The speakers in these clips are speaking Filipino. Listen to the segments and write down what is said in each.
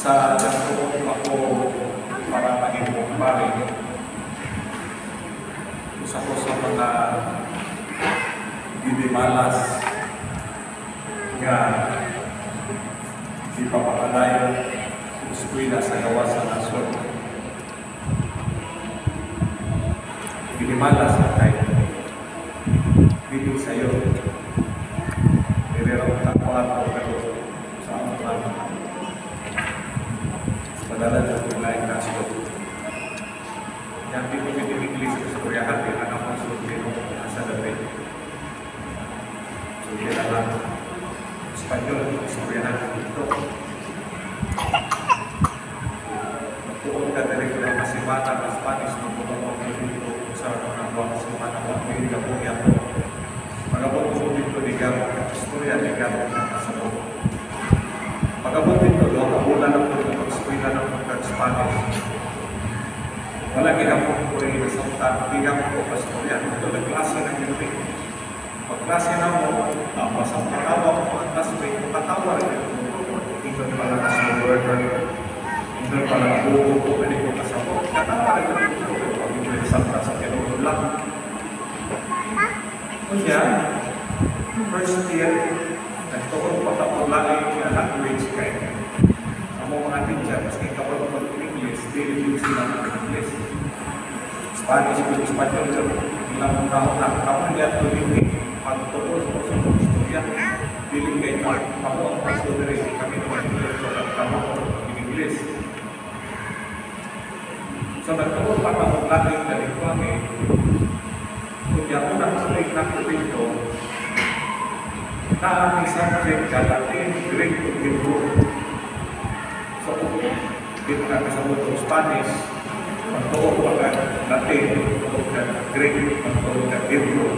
sa nagtuon ako para maging pare. Isa ko sa mga dinimalas nga di papakalayo sa eskwela sa gawa sa nasyon. Dinimalas na kayo. Dito sa'yo. Nirerang takwa ko pero sa mga padala sa paglaing kaso. Yang di ko yung English sa Koreahan, di anak ko sa Pilipino sa David. So, hindi naman Espanyol, sa Koreahan dito. Magtuon ka na rin ko ng masimana, mas Spanish, magpapagawa ko dito sa mga masimana, magpapagawa ko dito. Pagabot ko dito, di gamot, istorya, di gamot na kasabot. Pagabot dito, doon ang ulan ng pag-eskwela ng pag-Spanish. Wala ginamot ko rin sa utak, di gamot ko pa istorya. Ito na klase ng ginamit. Pag klase na mo, pasang patawa ko mga classmate, patawa rin. Ito pala kasabot, ito pala buo ko, pwede ko kasabot. Katawa rin ito, pag ito sa kinunod lang. Kunya, first year, nagtuon pa tapos lagi yung language kayo. Ang mga teacher, maski kapag mag-English, hindi sila mag-English. Spanish, Espanyol, ilang taon na. Kapag niya ito yung pagtuon mo sa istorya, feeling kayo, ako ang pastor rin, kami naman yung kamo in English. So, nagtuon pa tapos lagi yung dalikuan eh. Kaya kung nakasalik na ko dito, na ang subject ka Latin, Greek, o Hebrew. So, dito na kasabot ng Spanish, magtuon pa ka Latin, magtuon ka Greek, magtuon ka Hebrew.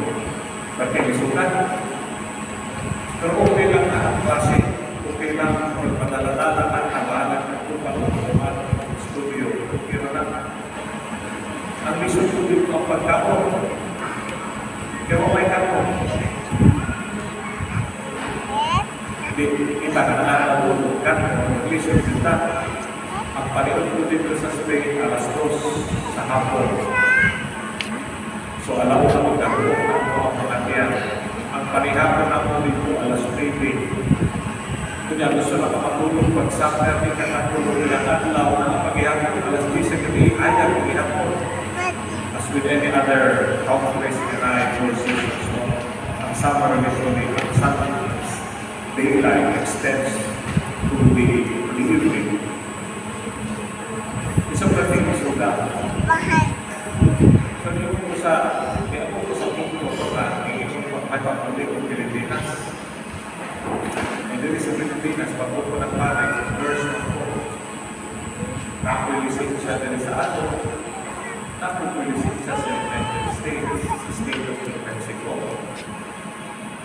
Latin isulat. Pero okay lang na ang klase. Okay lang magpadala-dala ang kabalan at kupang ng studio. Pero na, ang mission ko dito ang pagkaon. Kaya may kapon. Kita na nalulungkan ang English kita. Ang paliwan ko dito sa Spain alas 2 sa hapon. So alam mo na magkaroon ng mga pangatiyan. Ang palihapon na mo dito alas 3. Kanya gusto na kapatulong pag-summer di ka natulong nilang adlaw na paghihapon alas 10 sa gabi ayaw paghihapon. As with any other conference in our courses, so, ang summer mission ang Sundays, daylight extends to the evening. Isang prating suda. So, yung po sa, kaya po sa punto ko na yung pagpapagpapalik ng Pilipinas. And then sa Pilipinas, pag po ng parang verse ng po, nakulisin siya din sa ato, napupulisin siya sa United States, sa state of New Mexico.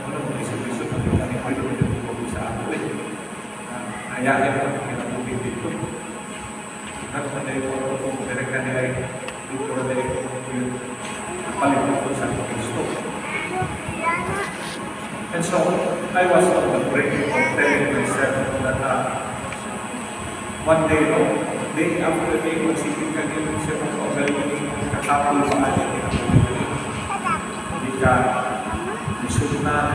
Ano mo iso-iso na ito, ang ipilo nito po sa ato eh. Ayahin mo ang kinabuhin dito. Ano pa na yung mga kung pinagka nila dito na yung palipot ko sa Kristo. And so, I was on the brink of telling myself that one day, day after day, magsipin ka din siya ng pagaling katapos sa ating pinapagpapalip. Hindi ka isod na